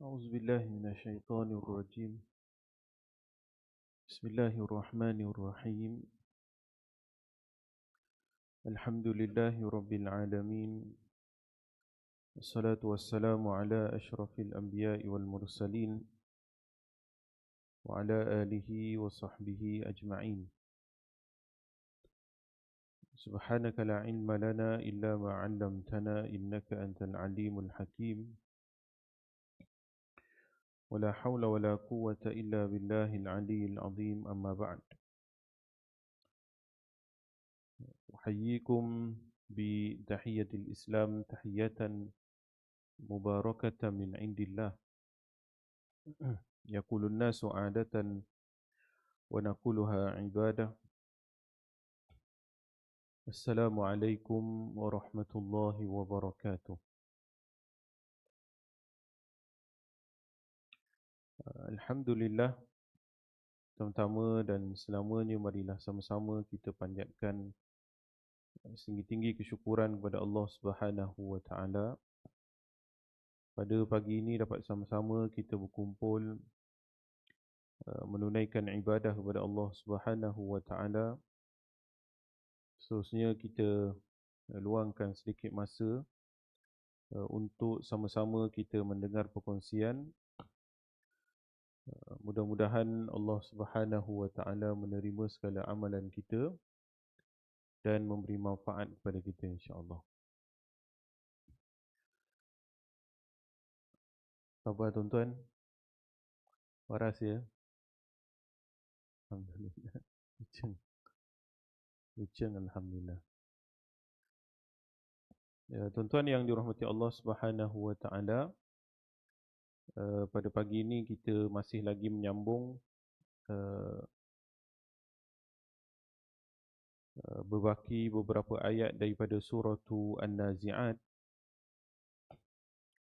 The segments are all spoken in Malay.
أعوذ بالله من الشيطان الرجيم. بسم الله الرحمن الرحيم. الحمد لله رب العالمين، والصلاة والسلام على أشرف الأنبياء والمرسلين وعلى آله وصحبه أجمعين. سبحانك لا علم لنا إلا ما علمتنا إنك أنت العليم الحكيم. ولا حول ولا قوة إلا بالله العلي العظيم. أما بعد، أحييكم بتحية الإسلام، تحية مباركة من عند الله. يقول الناس عادة ونقولها عبادة. السلام عليكم ورحمة الله وبركاته. Alhamdulillah, pertama dan selamanya marilah sama-sama kita panjatkan setinggi-tinggi kesyukuran kepada Allah Subhanahu wa taala. Pada pagi ini dapat sama-sama kita berkumpul menunaikan ibadah kepada Allah Subhanahu wa taala. Seterusnya kita luangkan sedikit masa untuk sama-sama kita mendengar perkongsian. Mudah-mudahan Allah Subhanahu wa taala menerima segala amalan kita dan memberi manfaat kepada kita, insya-Allah. Apa tuan-tuan? Waras ya? Alhamdulillah. Uceng alhamdulillah. Ya, tuan-tuan yang dirahmati Allah Subhanahu wa taala, pada pagi ini kita masih lagi menyambung berbaki beberapa ayat daripada surah An-Nazi'at,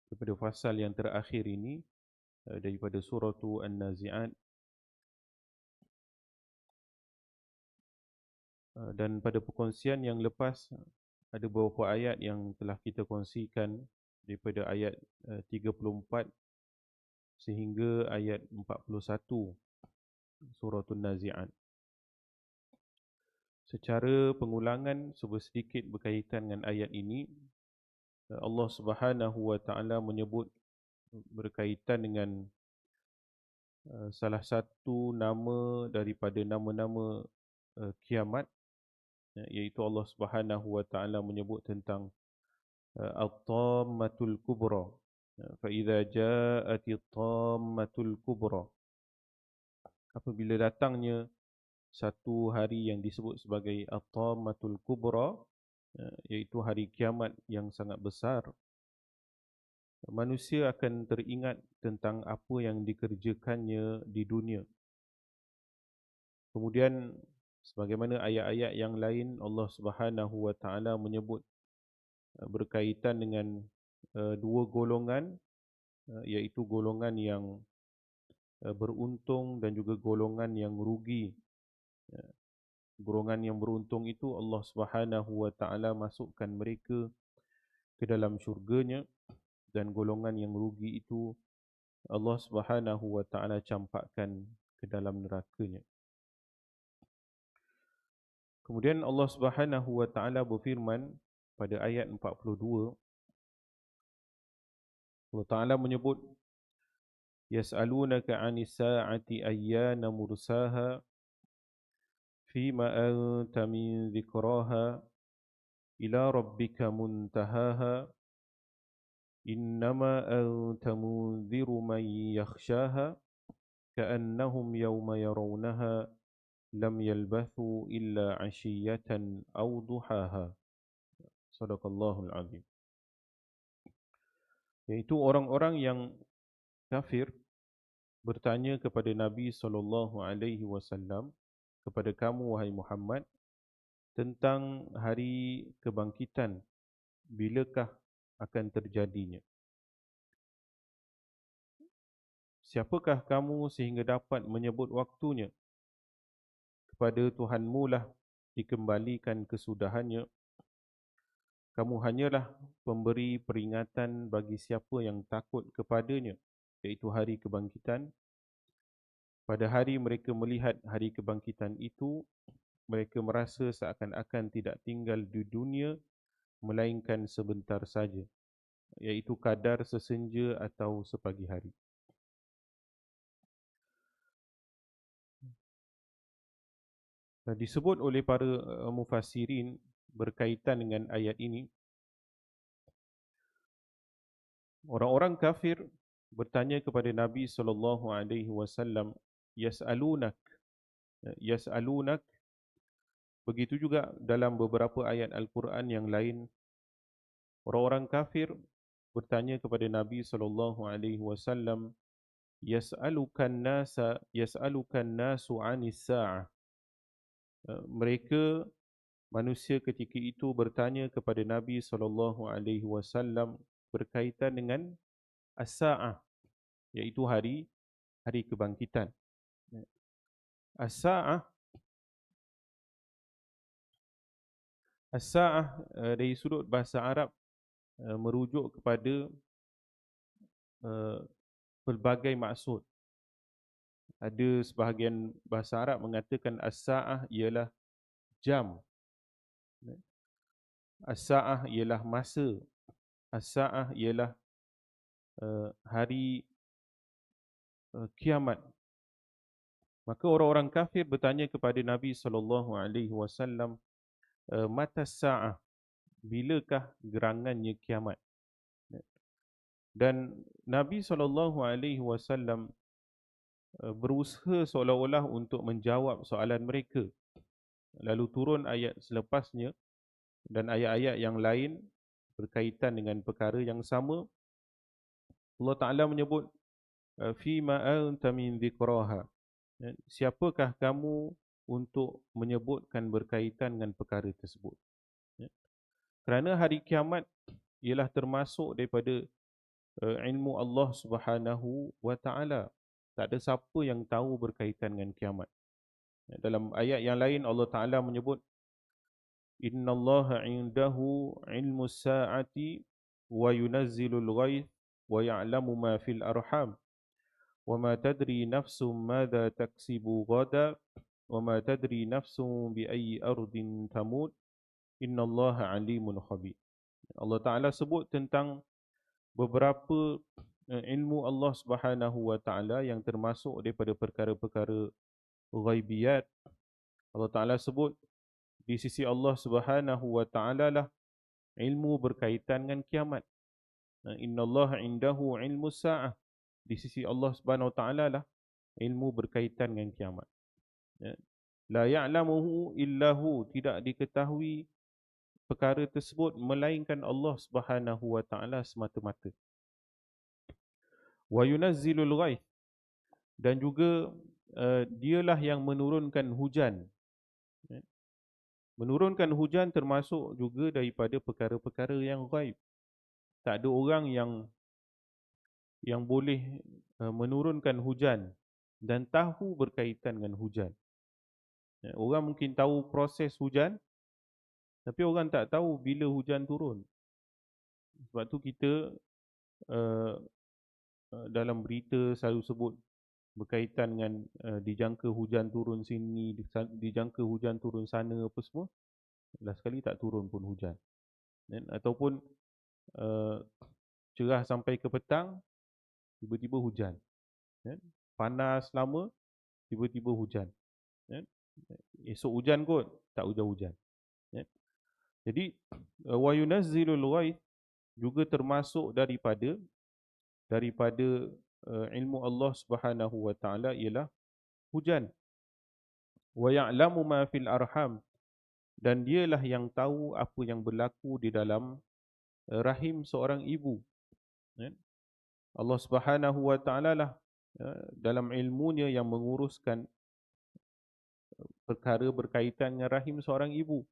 daripada fasal yang terakhir ini daripada surah An-Nazi'at. Dan pada perkongsian yang lepas ada beberapa ayat yang telah kita kongsikan daripada ayat 34 sehingga ayat 41 surah An-Nazi'at. Secara pengulangan sedikit berkaitan dengan ayat ini, Allah Subhanahu wa taala menyebut berkaitan dengan salah satu nama daripada nama-nama kiamat, iaitu Allah Subhanahu wa taala menyebut tentang At-Tammatul Kubra. Fa idza ja'atit Tammatul Kubra, apabila datangnya satu hari yang disebut sebagai At-Tammatul Kubra, iaitu hari kiamat yang sangat besar, manusia akan teringat tentang apa yang dikerjakannya di dunia. Kemudian sebagaimana ayat-ayat yang lain, Allah Subhanahu wa taala menyebut berkaitan dengan dua golongan, iaitu golongan yang beruntung dan juga golongan yang rugi. Golongan yang beruntung itu Allah Subhanahu wa taala masukkan mereka ke dalam syurganya, dan golongan yang rugi itu Allah Subhanahu wa taala campakkan ke dalam nerakanya. Kemudian Allah Subhanahu wa taala berfirman pada ayat 42, Allah Taala menyebut, yas'alunaka 'anis sa'ati ayyana mursaha fima anta min dzikraha ila rabbika muntahaha innama anta mundziru man yakhshaha ka'annahum yawma yarawnaha lam yalbathu illa 'ashiyatan aw duhaha. Sadaqallahul azim. Iaitu orang-orang yang kafir bertanya kepada Nabi SAW, kepada kamu wahai Muhammad, tentang hari kebangkitan, bilakah akan terjadinya? Siapakah kamu sehingga dapat menyebut waktunya? Kepada Tuhanmu lah dikembalikan kesudahannya. Kamu hanyalah pemberi peringatan bagi siapa yang takut kepadanya. iaitu hari kebangkitan. Pada hari mereka melihat hari kebangkitan itu, mereka merasa seakan-akan tidak tinggal di dunia melainkan sebentar saja, iaitu kadar sesenja atau sepagi hari. Disebut oleh para mufassirin berkaitan dengan ayat ini, orang-orang kafir bertanya kepada Nabi SAW, yas'alunak, yas'alunak. Begitu juga dalam beberapa ayat Al-Quran yang lain, orang-orang kafir bertanya kepada Nabi SAW, yas'alukan nasu 'anis sa'ah. Mereka manusia ketika itu bertanya kepada Nabi SAW berkaitan dengan as-sa'ah, iaitu hari kebangkitan. As-sa'ah, as-sa'ah dari sudut bahasa Arab merujuk kepada pelbagai maksud. Ada sebahagian bahasa Arab mengatakan as-sa'ah ialah jam, as-sa'ah ialah masa, as-sa'ah ialah hari kiamat. Maka orang-orang kafir bertanya kepada Nabi SAW, mata sa'ah, bilakah gerangannya kiamat? Dan Nabi SAW berusaha seolah-olah untuk menjawab soalan mereka. Lalu turun ayat selepasnya dan ayat-ayat yang lain berkaitan dengan perkara yang sama. Allah Ta'ala menyebut, Fima anta min dhikraha. Siapakah kamu untuk menyebutkan berkaitan dengan perkara tersebut? Kerana hari kiamat ialah termasuk daripada ilmu Allah Subhanahu wa Ta'ala. Tak ada siapa yang tahu berkaitan dengan kiamat. Dalam ayat yang lain Allah Ta'ala menyebut, Innallaha indahu ilmu sa'ati wa yunazzilul ghaith wa ya'lamu ma fil arham wa ma tadri nafsum madza taksibu ghada wa ma tadri nafsum bi ayyi ardin tamut innallaha alimun khabir. Allah Ta'ala sebut tentang beberapa ilmu Allah Subhanahu wa Ta'ala yang termasuk daripada perkara-perkara ghaibiyat. Allah Ta'ala sebut di sisi Allah Subhanahu wa Ta'ala lah ilmu berkaitan dengan kiamat. Innallaha indahu ilmu sa'ah. Di sisi Allah Subhanahu wa Ta'ala lah ilmu berkaitan dengan kiamat. La ya'lamuhu illahu, tidak diketahui perkara tersebut melainkan Allah Subhanahu wa Ta'ala semata-mata. Wa yunazzilul ghaith, dan juga dialah yang menurunkan hujan. Menurunkan hujan termasuk juga daripada perkara-perkara yang ghaib. Tak ada orang yang boleh menurunkan hujan dan tahu berkaitan dengan hujan. Orang mungkin tahu proses hujan, tapi orang tak tahu bila hujan turun. Sebab tu kita dalam berita selalu sebut berkaitan dengan dijangka hujan turun sini, dijangka hujan turun sana apa semua. Last sekali tak turun pun hujan. Ataupun cerah sampai ke petang, tiba-tiba hujan. Panas lama, tiba-tiba hujan. Esok hujan kot, tak hujan-hujan. Jadi wa yunazzilul ghaith juga termasuk daripada ilmu Allah Subhanahu wa Ta'ala ialah hujan. Wa ya'lamu ma fil arham, dan dialah yang tahu apa yang berlaku di dalam rahim seorang ibu. Allah Subhanahu wa Ta'ala lah dalam ilmunya yang menguruskan perkara berkaitan dengan rahim seorang ibu.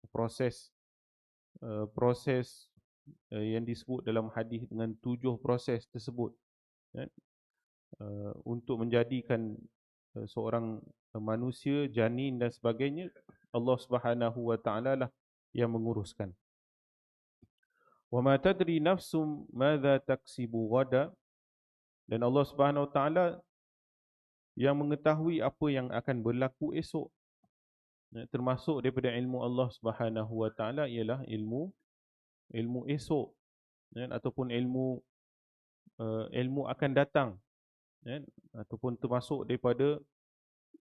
Proses yang disebut dalam hadis dengan 7 proses tersebut, untuk menjadikan seorang manusia, janin dan sebagainya, Allah Subhanahu wa Ta'ala lah yang menguruskan. Wa ma tadri nafsum madza taksibu ghada, Dan Allah Subhanahu Wa Taala yang mengetahui apa yang akan berlaku esok. Termasuk daripada ilmu Allah Subhanahu Wa Taala ialah ilmu esok, ataupun ilmu akan datang, ataupun termasuk daripada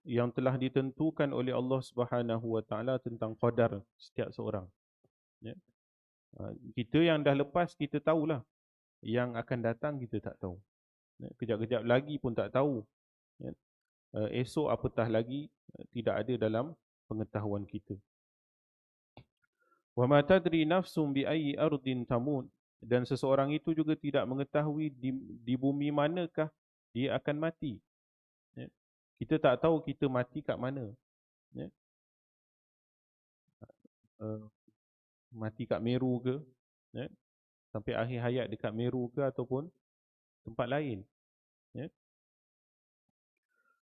yang telah ditentukan oleh Allah Subhanahu Wa Taala tentang qadar setiap seorang. Kita yang dah lepas kita tahulah, yang akan datang kita tak tahu. Kejap-kejap lagi pun tak tahu. Esok apatah lagi tidak ada dalam pengetahuan kita. Wa ma tadri nafsum bi ayyi ardin tamut, dan seseorang itu juga tidak mengetahui di bumi manakah dia akan mati. Kita tak tahu kita mati kat mana. Mati kat Meru ke, sampai akhir hayat dekat Meru ke, ataupun tempat lain.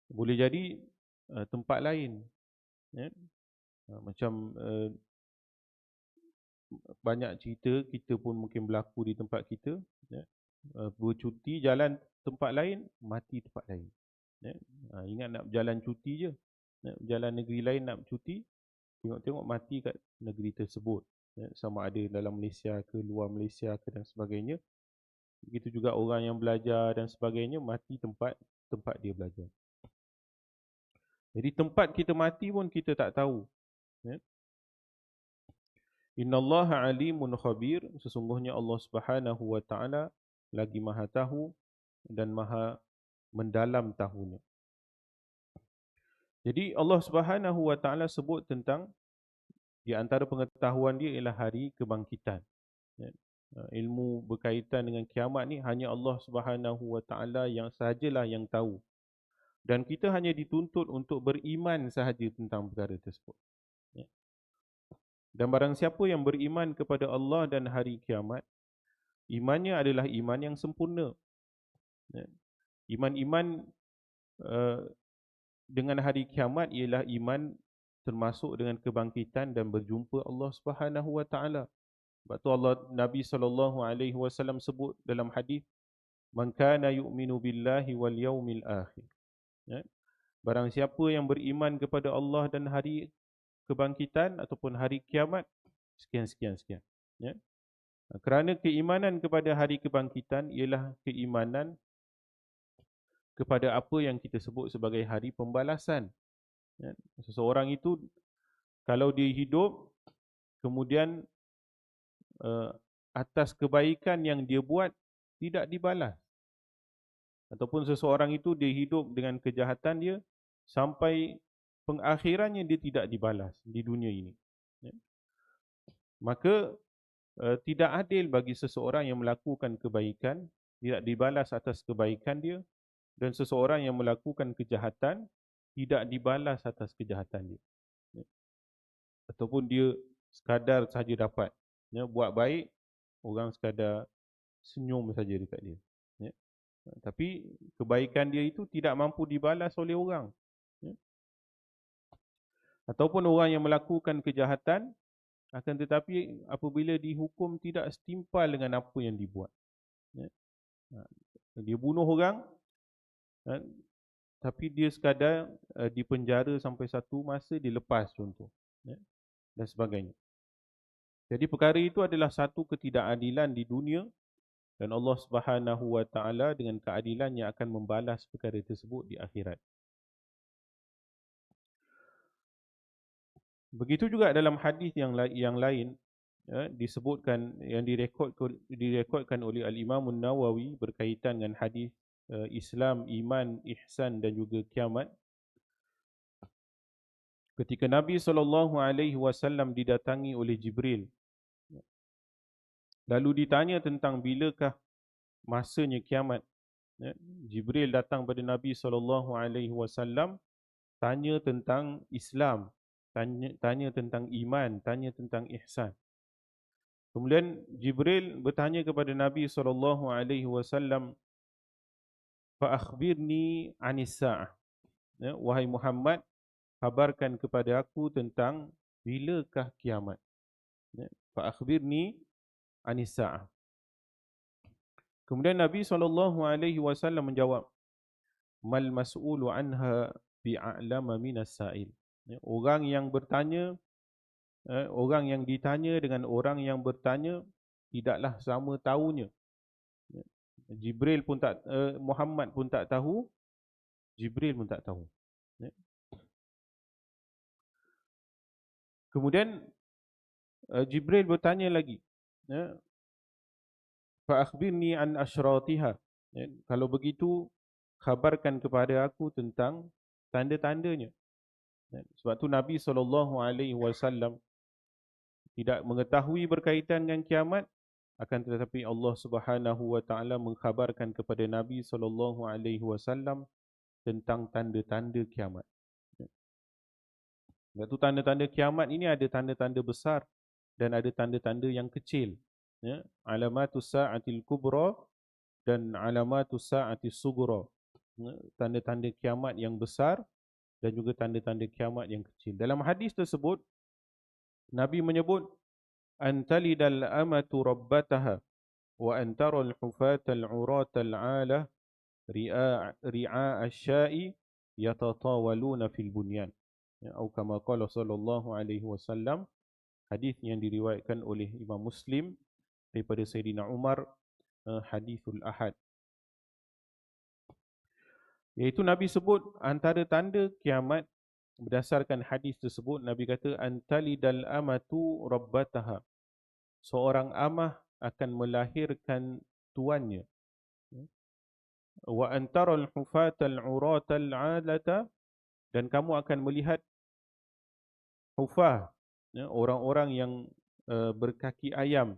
Boleh jadi tempat lain. Macam banyak cerita kita pun mungkin berlaku di tempat kita, bercuti jalan tempat lain, mati tempat lain. Ingat nak berjalan cuti je, nak berjalan negeri lain nak bercuti, tengok-tengok mati kat negeri tersebut, sama ada dalam Malaysia ke luar Malaysia ke dan sebagainya. Begitu juga orang yang belajar dan sebagainya, mati tempat dia belajar. Jadi tempat kita mati pun kita tak tahu. Innallaha alimun khabir, sesungguhnya Allah Subhanahu Wa Taala lagi maha tahu dan maha mendalam tahunya. Jadi Allah Subhanahu Wa Taala sebut tentang di antara pengetahuan dia ialah hari kebangkitan. Ilmu berkaitan dengan kiamat ni hanya Allah Subhanahu Wa Taala yang sahajalah yang tahu. Dan kita hanya dituntut untuk beriman sahaja tentang perkara tersebut. Dan barang siapa yang beriman kepada Allah dan hari kiamat, imannya adalah iman yang sempurna. Iman-iman dengan hari kiamat ialah iman termasuk dengan kebangkitan dan berjumpa Allah Subhanahu Wa Taala. Sebab tu Nabi SAW sebut dalam hadis, man kana yu'minu billahi wal yaumil akhir. Barang siapa yang beriman kepada Allah dan hari kebangkitan ataupun hari kiamat, sekian. Kerana keimanan kepada hari kebangkitan ialah keimanan kepada apa yang kita sebut sebagai hari pembalasan. Seseorang itu kalau dia hidup, kemudian atas kebaikan yang dia buat tidak dibalas, ataupun seseorang itu dia hidup dengan kejahatan dia sampai pengakhirannya dia tidak dibalas di dunia ini, maka tidak adil bagi seseorang yang melakukan kebaikan tidak dibalas atas kebaikan dia, dan seseorang yang melakukan kejahatan tidak dibalas atas kejahatan dia, ataupun dia sekadar sahaja dapat buat baik, orang sekadar senyum saja dekat dia, tapi kebaikan dia itu tidak mampu dibalas oleh orang. Ataupun orang yang melakukan kejahatan, akan tetapi apabila dihukum tidak setimpal dengan apa yang dibuat. Dia bunuh orang, tapi dia sekadar dipenjara sampai satu masa, dilepas contoh, dan sebagainya. Jadi perkara itu adalah satu ketidakadilan di dunia, dan Allah Subhanahu Wa Taala dengan keadilannya akan membalas perkara tersebut di akhirat. Begitu juga dalam hadis yang lain, disebutkan, yang direkodkan oleh Al-Imam An-Nawawi berkaitan dengan hadis Islam, iman, ihsan dan juga kiamat. Ketika Nabi SAW didatangi oleh Jibril, lalu ditanya tentang bilakah masanya kiamat, Jibril datang pada Nabi SAW, tanya tentang Islam, tanya tentang iman, tanya tentang ihsan. Kemudian Jibril bertanya kepada Nabi SAW, fa akhbirni anis sa'ah, wahai Muhammad, kabarkan kepada aku tentang bilakah kiamat. Fa akhbirni anis sa'ah. Kemudian Nabi SAW menjawab, mal mas'ulu anha bi'a'lama minas sa'il. Orang yang bertanya, orang yang ditanya dengan orang yang bertanya tidaklah sama tahunya. Jibril pun tak, Muhammad pun tak tahu, Jibril pun tak tahu. Kemudian Jibril bertanya lagi, fa akhbirni an asyratiha. Kalau begitu khabarkan kepada aku tentang tanda-tandanya. Sebab tu Nabi SAW tidak mengetahui berkaitan dengan kiamat, akan tetapi Allah Subhanahu wa taala mengkhabarkan kepada Nabi SAW tentang tanda-tanda kiamat. Sebab tu tanda-tanda kiamat ini ada tanda-tanda besar dan ada tanda-tanda yang kecil. Alamatus sa'atil kubra dan alamatus sa'atis sughra. Tanda-tanda kiamat yang besar dan juga tanda-tanda kiamat yang kecil. Dalam hadis tersebut Nabi menyebut antalidal amatu rabbataha wa antaral hufatal uratal ala ri'a asya'i yatatawaluna fil bunyan. Atau kama qala sallallahu alaihi wasallam, hadis yang diriwayatkan oleh Imam Muslim daripada Sayyidina Umar, hadithul ahad. Iaitu Nabi sebut antara tanda kiamat berdasarkan hadis tersebut, Nabi kata antalidal amatu rabbataha. Seorang amah akan melahirkan tuannya. Wa antaral hufatal uratal alata, dan kamu akan melihat hufah, orang-orang yang berkaki ayam.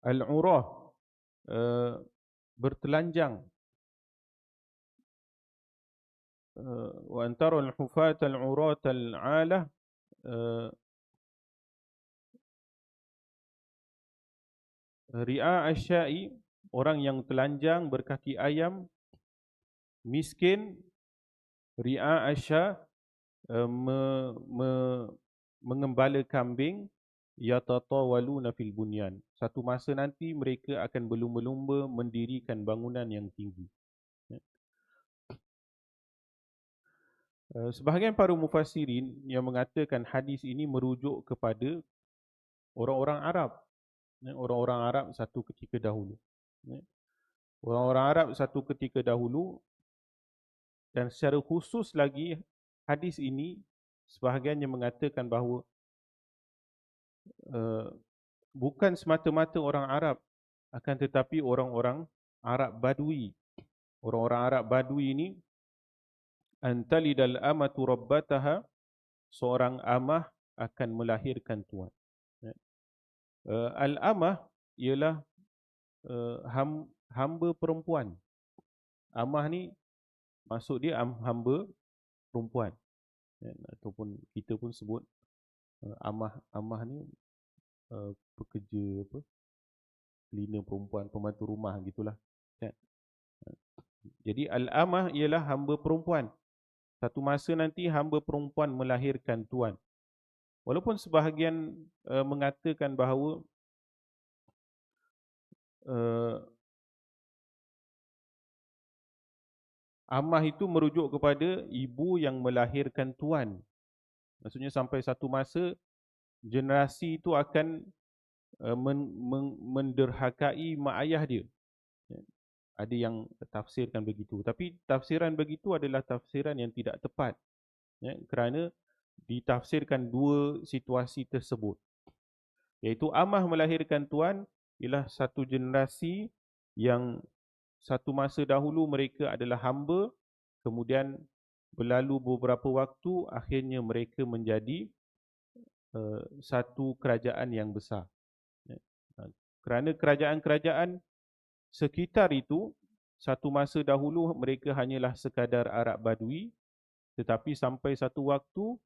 Al-urah, bertelanjang. Wa antaral hufatal uratal alah, ri'a asya'i, orang yang telanjang berkaki ayam. Miskin, ri'a asya, mengembala kambing. Yatatawaluna fil bunyan, satu masa nanti mereka akan berlumba-lumba mendirikan bangunan yang tinggi. Sebahagian para mufassirin yang mengatakan hadis ini merujuk kepada orang-orang Arab. Orang-orang Arab satu ketika dahulu. Orang-orang Arab satu ketika dahulu, dan secara khusus lagi hadis ini sebahagian yang mengatakan bahawa bukan semata-mata orang Arab, akan tetapi orang-orang Arab Badui. Orang-orang Arab Badui ini antalidal amatu rabbataha, seorang amah akan melahirkan tuan. Al-amah ialah hamba perempuan. Amah ni maksud dia hamba perempuan. Ataupun kita pun sebut amah ni pekerja apa, cleaner perempuan, pembantu rumah gitulah. Jadi al-amah ialah hamba perempuan. Satu masa nanti hamba perempuan melahirkan tuan. Walaupun sebahagian mengatakan bahawa amah itu merujuk kepada ibu yang melahirkan tuan. Maksudnya sampai satu masa generasi itu akan menderhakai mak ayah dia. Ada yang tafsirkan begitu. Tapi tafsiran begitu adalah tafsiran yang tidak tepat. Kerana ditafsirkan dua situasi tersebut. Iaitu amah melahirkan tuan ialah satu generasi yang satu masa dahulu mereka adalah hamba, kemudian berlalu beberapa waktu, akhirnya mereka menjadi satu kerajaan yang besar. Kerana kerajaan-kerajaan sekitar itu, satu masa dahulu mereka hanyalah sekadar Arab Badui, tetapi sampai satu waktu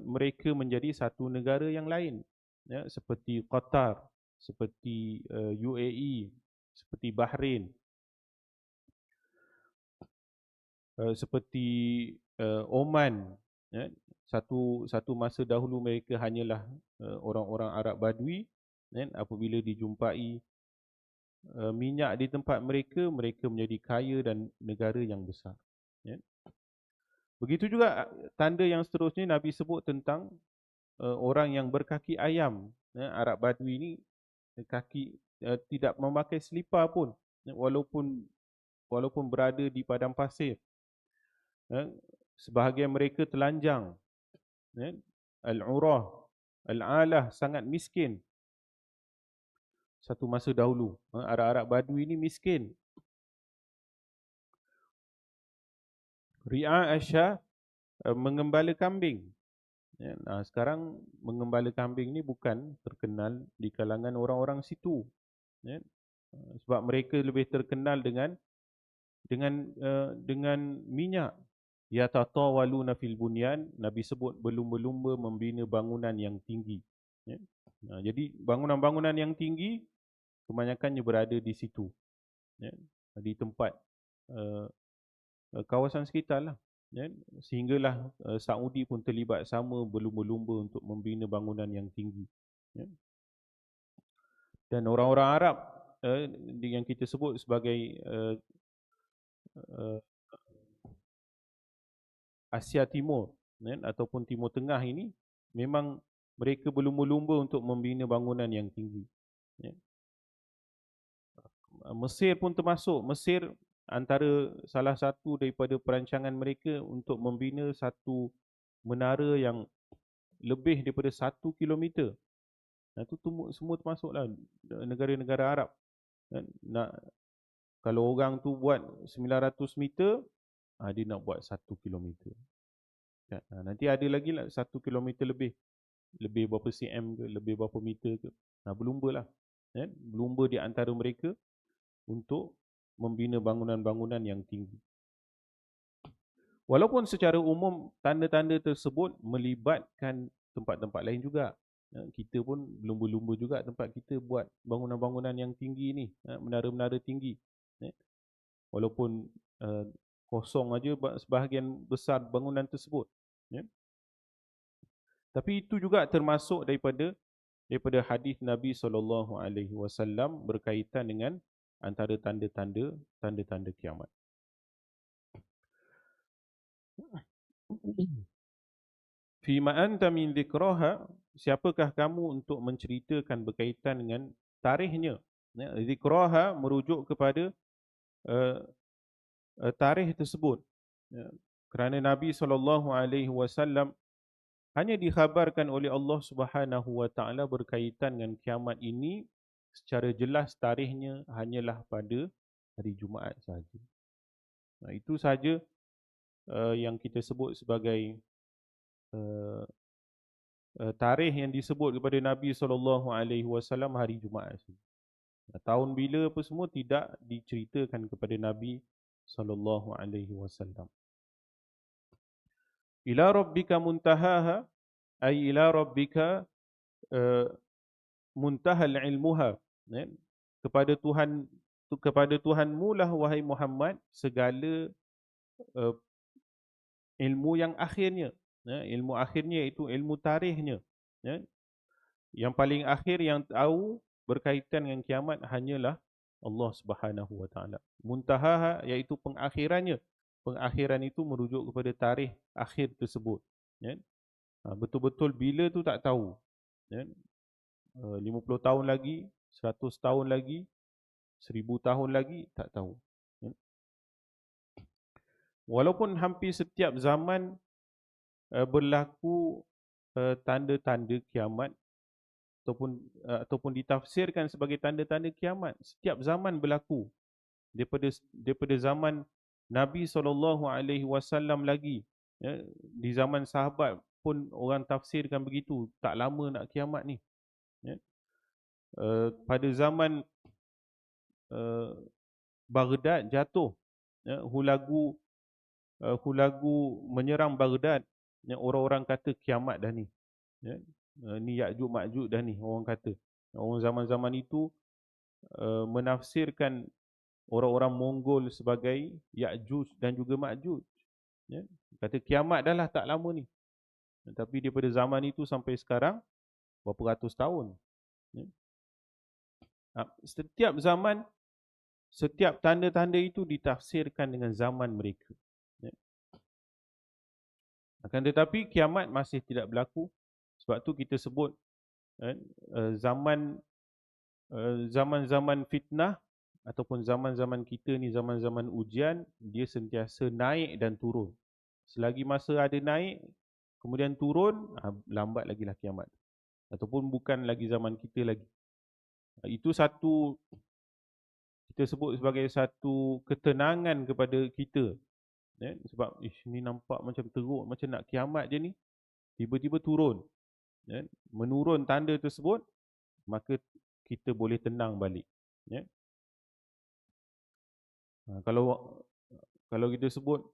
mereka menjadi satu negara yang lain, seperti Qatar, seperti UAE, seperti Bahrain, seperti Oman. Satu masa dahulu mereka hanyalah orang-orang Arab Badui. Apabila dijumpai minyak di tempat mereka, mereka menjadi kaya dan negara yang besar. Ya. Begitu juga tanda yang seterusnya Nabi sebut tentang orang yang berkaki ayam. Arab Badui ini kaki tidak memakai selipar pun, walaupun berada di padang pasir. Sebahagian mereka telanjang. Al-urah, al-alah, sangat miskin. Satu masa dahulu, Arab-Arab Badui ini miskin. Ri'a asya, mengembala kambing. Sekarang mengembala kambing ni bukan terkenal di kalangan orang-orang situ. Sebab mereka lebih terkenal dengan minyak. Yatatawaluna fil bunyan, Nabi sebut berlumba-lumba membina bangunan yang tinggi. Jadi bangunan-bangunan yang tinggi kebanyakannya berada di situ, di tempat kawasan sekitar lah. Sehinggalah Saudi pun terlibat sama berlumba-lumba untuk membina bangunan yang tinggi. Dan orang-orang Arab yang kita sebut sebagai Asia Timur ataupun Timur Tengah ini, memang mereka berlumba-lumba untuk membina bangunan yang tinggi. Mesir pun termasuk. Mesir antara salah satu daripada perancangan mereka untuk membina satu menara yang lebih daripada 1 kilometer. Itu semua termasuklah negara-negara Arab. Kalau orang tu buat 900 meter, dia nak buat 1 kilometer. Nanti ada lagi lah 1 kilometer lebih berapa cm ke, lebih berapa meter ke. Berlumba lah. Berlumba di antara mereka untuk membina bangunan-bangunan yang tinggi. Walaupun secara umum tanda-tanda tersebut melibatkan tempat-tempat lain juga. Kita pun berlumba-lumba juga tempat kita buat bangunan-bangunan yang tinggi ni, menara-menara tinggi. Walaupun kosong aja sebahagian besar bangunan tersebut. Tapi itu juga termasuk daripada hadis Nabi SAW berkaitan dengan antara tanda-tanda kiamat. Fima anta min dzikraha, siapakah kamu untuk menceritakan berkaitan dengan tarikhnya. Dzikraha merujuk kepada tarikh tersebut. Kerana Nabi SAW hanya dikhabarkan oleh Allah Subhanahu Wa Taala berkaitan dengan kiamat ini, secara jelas tarikhnya hanyalah pada hari Jumaat sahaja. Itu sahaja yang kita sebut sebagai tarikh yang disebut kepada Nabi SAW hari Jumaat. Tahun bila apa semua tidak diceritakan kepada Nabi SAW. Ila rabbika muntahaha, ay ila rabbika muntahal ilmuha. Kepada Tuhanmu lah wahai Muhammad segala ilmu yang akhirnya. Ilmu akhirnya itu ilmu tarikhnya. Yang paling akhir yang tahu berkaitan dengan kiamat hanyalah Allah Subhanahu Wa Taala. Muntahaha iaitu pengakhirannya. Pengakhiran itu merujuk kepada tarikh akhir tersebut. Betul-betul bila tu tak tahu. 50 tahun lagi, 100 tahun lagi, 1000 tahun lagi, tak tahu. Walaupun hampir setiap zaman berlaku tanda-tanda kiamat ataupun ditafsirkan sebagai tanda-tanda kiamat, setiap zaman berlaku. Daripada zaman Nabi SAW lagi, di zaman sahabat pun orang tafsirkan begitu, tak lama nak kiamat ni. Pada zaman Baghdad jatuh, hulagu menyerang Baghdad, orang-orang kata kiamat dah ni. Ni Ya'juj Ma'juj dah ni, orang kata. Orang zaman-zaman itu menafsirkan orang-orang Mongol sebagai Ya'juj dan juga Ma'juj. Kata kiamat dah lah tak lama ni. Tapi daripada zaman itu sampai sekarang berapa ratus tahun. Setiap zaman, setiap tanda-tanda itu ditafsirkan dengan zaman mereka. Ya. Akan tetapi kiamat masih tidak berlaku. Sebab tu kita sebut kan, zaman zaman-zaman fitnah ataupun zaman-zaman kita ni zaman-zaman ujian, dia sentiasa naik dan turun. Selagi masa ada naik, kemudian turun, lambat lagi lah kiamat. Ataupun bukan lagi zaman kita lagi. Itu satu, kita sebut sebagai satu ketenangan kepada kita. Sebab ni nampak macam teruk, macam nak kiamat je ni, tiba-tiba turun. Menurun tanda tersebut, maka kita boleh tenang balik. Kalau kita sebut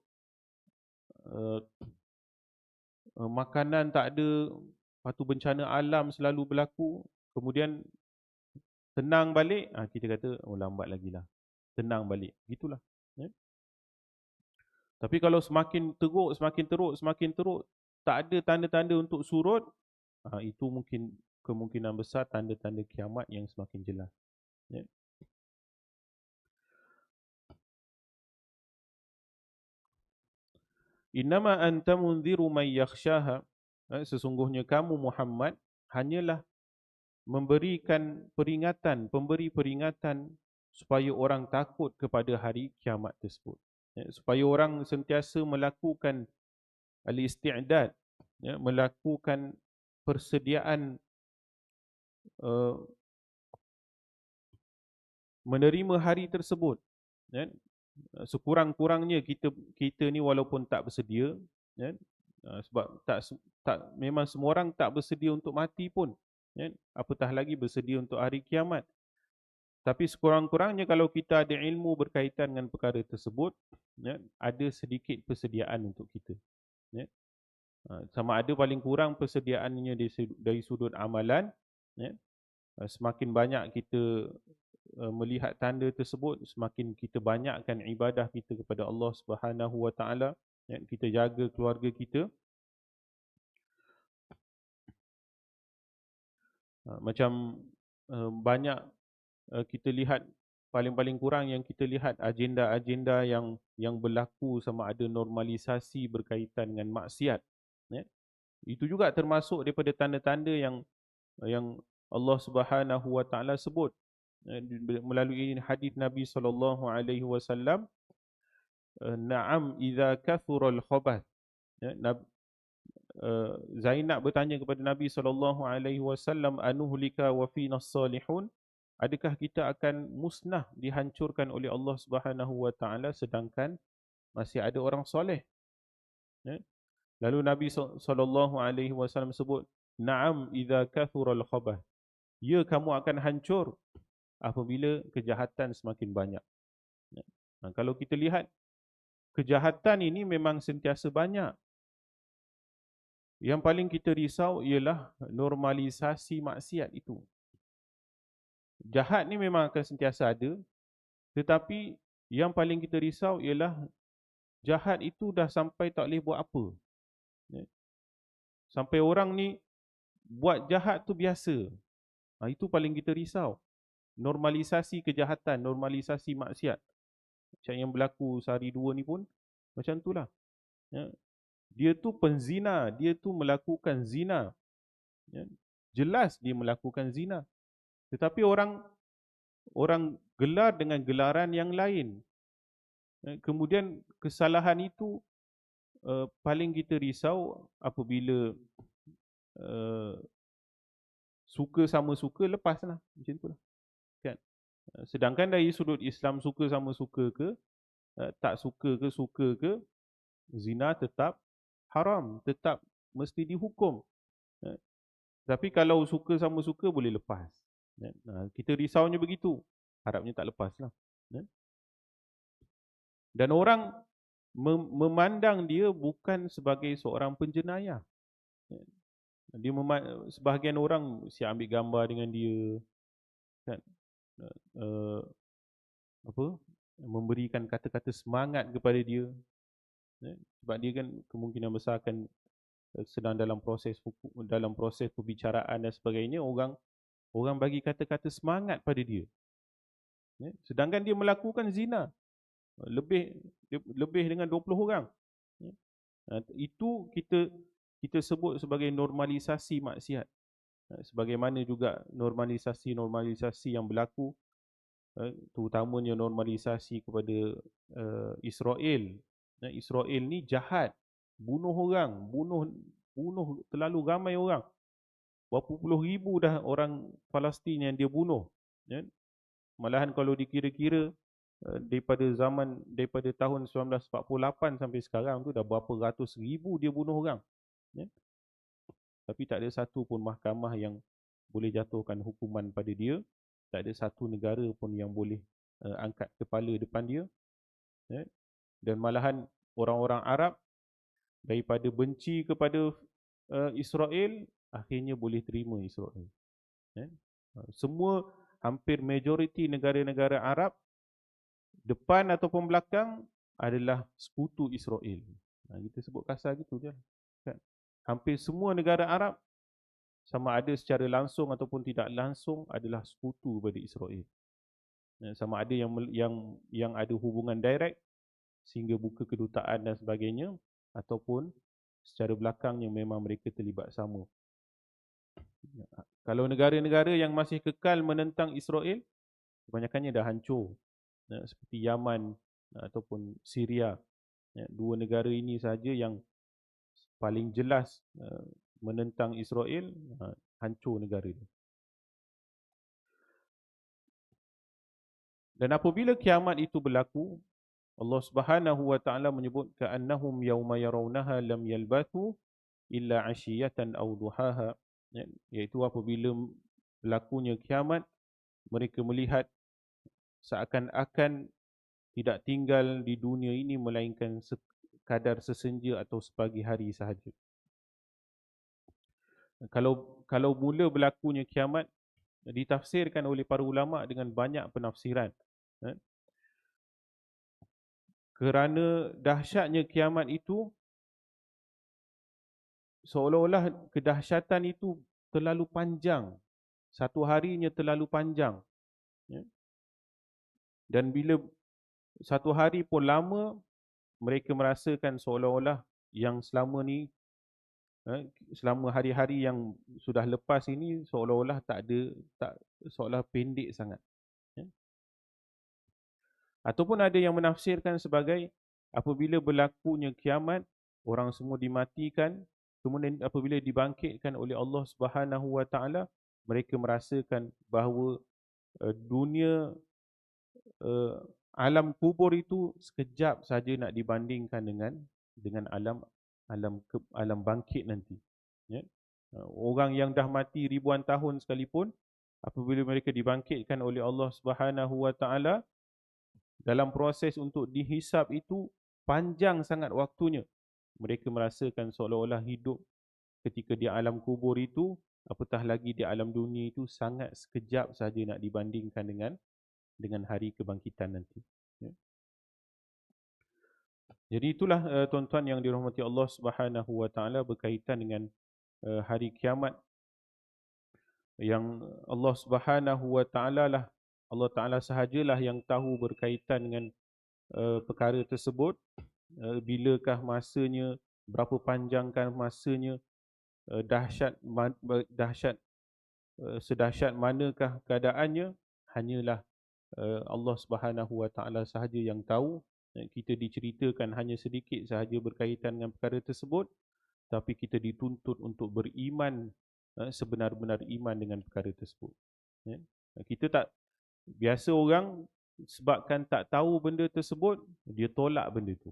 makanan tak ada, lepas tu bencana alam selalu berlaku, kemudian tenang balik, kita kata lambat lagi lah, tenang balik, gitulah. Tapi kalau semakin teruk, semakin teruk, tak ada tanda-tanda untuk surut, itu mungkin kemungkinan besar tanda-tanda kiamat yang semakin jelas. Innama anta munziru man yakhshaha. Sesungguhnya kamu Muhammad hanyalah memberikan peringatan, pemberi peringatan supaya orang takut kepada hari kiamat tersebut. Supaya orang sentiasa melakukan al-isti'dad, melakukan persediaan menerima hari tersebut. Sekurang-kurangnya kita ni walaupun tak bersedia, sebab memang semua orang tak bersedia untuk mati pun, apatah lagi bersedia untuk hari kiamat. Tapi sekurang-kurangnya kalau kita ada ilmu berkaitan dengan perkara tersebut, ada sedikit persediaan untuk kita. Sama ada paling kurang persediaannya dari sudut amalan, semakin banyak kita melihat tanda tersebut, semakin kita banyakkan ibadah kita kepada Allah Subhanahu Wa Taala, kita jaga keluarga kita. Macam banyak kita lihat, paling-paling kurang yang kita lihat agenda-agenda yang berlaku sama ada normalisasi berkaitan dengan maksiat. Itu juga termasuk daripada tanda-tanda yang Allah Subhanahu Wa Taala sebut melalui hadis Nabi sallallahu alaihi wasallam, na'am idza kathura al-khabath. Zainab bertanya kepada Nabi sallallahu alaihi wasallam, anuhlika wa fina salihun? Adakah kita akan musnah, dihancurkan oleh Allah Subhanahu wa taala sedangkan masih ada orang soleh? Lalu Nabi sallallahu alaihi wasallam sebut, na'am idza kathura al-khabath. Ya, kamu akan hancur apabila kejahatan semakin banyak. Kalau kita lihat, kejahatan ini memang sentiasa banyak. Yang paling kita risau ialah normalisasi maksiat itu. Jahat ni memang akan sentiasa ada, tetapi yang paling kita risau ialah jahat itu dah sampai tak boleh buat apa. Sampai orang ni buat jahat tu biasa. Itu paling kita risau. Normalisasi kejahatan, normalisasi maksiat. Macam yang berlaku sehari dua ni pun macam itulah. Dia tu penzina, dia tu melakukan zina. Jelas dia melakukan zina. Tetapi orang gelar dengan gelaran yang lain. Kemudian kesalahan itu paling kita risau apabila suka sama suka, lepaslah. Macam itulah. Kan? Sedangkan dari sudut Islam, suka sama suka ke, tak suka ke, suka ke, zina tetap haram, tetap mesti dihukum. Tapi kalau suka sama suka boleh lepas. Kita risaunya begitu. Harapnya tak lepaslah. Dan orang memandang dia bukan sebagai seorang penjenayah. Dia sebahagian orang siap ambil gambar dengan dia, kan? Memberikan kata-kata semangat kepada dia. Sebab dia kan kemungkinan besar akan sedang dalam proses perbicaraan dan sebagainya. Orang Orang bagi kata-kata semangat pada dia. Sedangkan dia melakukan zina lebih lebih dengan 20 orang. Itu kita sebut sebagai normalisasi maksiat. Sebagaimana juga normalisasi yang berlaku, terutamanya normalisasi kepada Israel. Israel ni jahat, bunuh orang, bunuh terlalu ramai orang. Berapa puluh ribu dah orang Palestin yang dia bunuh. Malahan kalau dikira-kira, daripada tahun 1948 sampai sekarang tu dah berapa ratus ribu dia bunuh orang. Tapi tak ada satu pun mahkamah yang boleh jatuhkan hukuman pada dia. Tak ada satu negara pun yang boleh angkat kepala depan dia. Dan malahan orang-orang Arab daripada benci kepada Israel, akhirnya boleh terima Israel. Semua, hampir majoriti negara-negara Arab, depan ataupun belakang, adalah sekutu Israel. Kita sebut kasar gitu je. Hampir semua negara Arab, sama ada secara langsung ataupun tidak langsung, adalah sekutu pada Israel. Sama ada yang ada hubungan direct sehingga buka kedutaan dan sebagainya, ataupun secara belakangnya memang mereka terlibat sama. Kalau negara-negara yang masih kekal menentang Israel, kebanyakannya dah hancur, seperti Yaman ataupun Syria. Dua negara ini saja yang paling jelas menentang Israel, hancur negara itu. Dan apabila kiamat itu berlaku, Allah Subhanahu wa taala menyebut ka'annahum yauma yarawnaha lam yalbathu illa 'ashiyatan aw duhaha, iaitu apabila berlakunya kiamat, mereka melihat seakan-akan tidak tinggal di dunia ini melainkan sekadar sesenja atau sepagi hari sahaja. Kalau mula berlakunya kiamat, ditafsirkan oleh para ulama dengan banyak penafsiran. Kerana dahsyatnya kiamat itu, seolah-olah kedahsyatan itu terlalu panjang. Satu harinya terlalu panjang. Dan bila satu hari pun lama, mereka merasakan seolah-olah yang selama ni, selama hari-hari yang sudah lepas ini, seolah-olah seolah pendek sangat. Ataupun ada yang menafsirkan sebagai apabila berlakunya kiamat, orang semua dimatikan, kemudian apabila dibangkitkan oleh Allah Subhanahu wa taala, mereka merasakan bahawa dunia, alam kubur itu sekejap saja nak dibandingkan dengan alam bangkit nanti. Orang yang dah mati ribuan tahun sekalipun, apabila mereka dibangkitkan oleh Allah Subhanahu wa taala, dalam proses untuk dihisap itu panjang sangat waktunya. Mereka merasakan seolah-olah hidup ketika di alam kubur itu, apatah lagi di alam dunia itu, sangat sekejap saja nak dibandingkan dengan hari kebangkitan nanti. Jadi itulah tuan-tuan yang dirahmati Allah Subhanahu wa taala berkaitan dengan hari kiamat, yang Allah Subhanahu wa taala lah, Allah Taala sahajalah yang tahu berkaitan dengan perkara tersebut, bilakah masanya, berapa panjangkan masanya, sedahsyat manakah keadaannya, hanyalah Allah Subhanahu wa taala sahaja yang tahu. Kita diceritakan hanya sedikit sahaja berkaitan dengan perkara tersebut, tapi kita dituntut untuk beriman, sebenar-benar iman dengan perkara tersebut. Kita tak, biasa orang sebabkan tak tahu benda tersebut, dia tolak benda tu.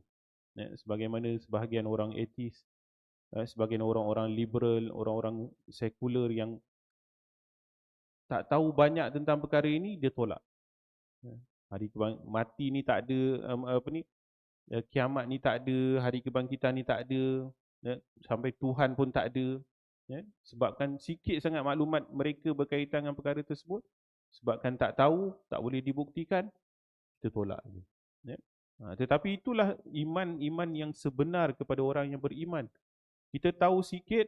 Sebagaimana sebahagian orang ateis, sebahagian orang-orang liberal, orang-orang sekular yang tak tahu banyak tentang perkara ini, dia tolak. Hari mati ni tak ada, kiamat ni tak ada, hari kebangkitan ni tak ada, sampai Tuhan pun tak ada. Sebabkan sikit sangat maklumat mereka berkaitan dengan perkara tersebut, sebabkan tak tahu, tak boleh dibuktikan, kita tolak. Tetapi itulah iman yang sebenar kepada orang yang beriman. Kita tahu sikit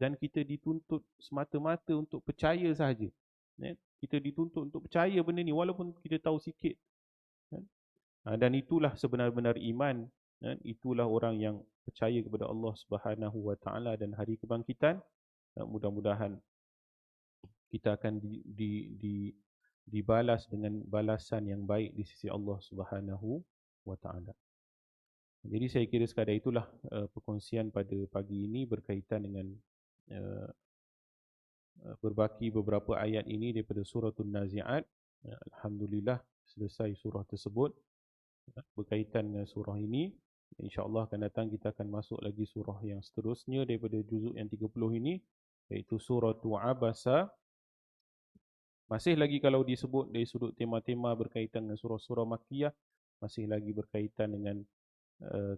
dan kita dituntut semata-mata untuk percaya sahaja. Kita dituntut untuk percaya benda ni walaupun kita tahu sikit. Dan itulah sebenar-benar iman. Itulah orang yang percaya kepada Allah Subhanahu Wa Taala dan hari kebangkitan. Mudah-mudahan kita akan dibalas dengan balasan yang baik di sisi Allah Subhanahu Wa Taala. Jadi saya kira sekadar itulah perkongsian pada pagi ini berkaitan dengan berbaki beberapa ayat ini daripada surah An-Nazi'at. Alhamdulillah selesai surah tersebut. Berkaitan dengan surah ini, insya-Allah akan datang kita akan masuk lagi surah yang seterusnya daripada juzuk yang 30 ini, iaitu surah Abasa. Masih lagi kalau disebut dari sudut tema-tema berkaitan dengan surah-surah Makkiyah, masih lagi berkaitan dengan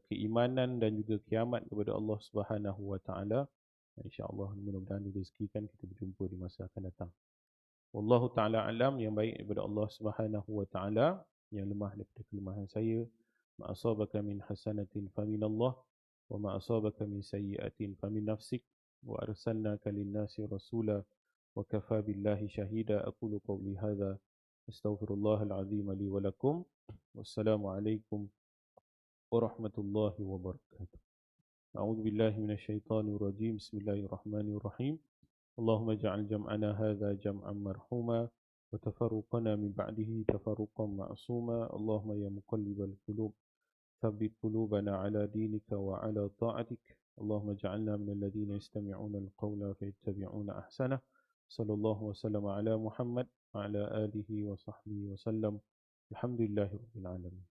keimanan dan juga kiamat kepada Allah Subhanahu Wa Taala. Insya-Allah mudah-mudahan direzekikan kita berjumpa di masa akan datang. Wallahu taala alam, yang baik daripada Allah Subhanahu Wa Taala, yang lemah daripada kelemahan saya. Ma asabaka min hasanatin faminallah wa ma asabaka min sayyi'atin famin nafsik wa arsalnaka lin-nasi rasula wa kafa billahi shahida. Aqulu qawli hadza astaghfirullahal azim li wa lakum. Wassalamu alaikum warahmatullahi wabarakatuh. A'udzu billahi minasyaitonir rajim. Bismillahirrahmanirrahim. Allahumma ja'al jam'ana hadza jam'an marhuma wa tafarruqana min ba'dihi tafarruqan ma'suma. Allahumma ya muqallibal qulub thabbit qulubana ala dinika wa ala ta'atik. Allahumma ja'alna minal ladzina yastami'una al-qawla fayattabi'una ahsanah. Sallallahu wasallam ala Muhammad wa ala alihi wa sahbihi wa sallam. Alhamdulillahirabbil alamin.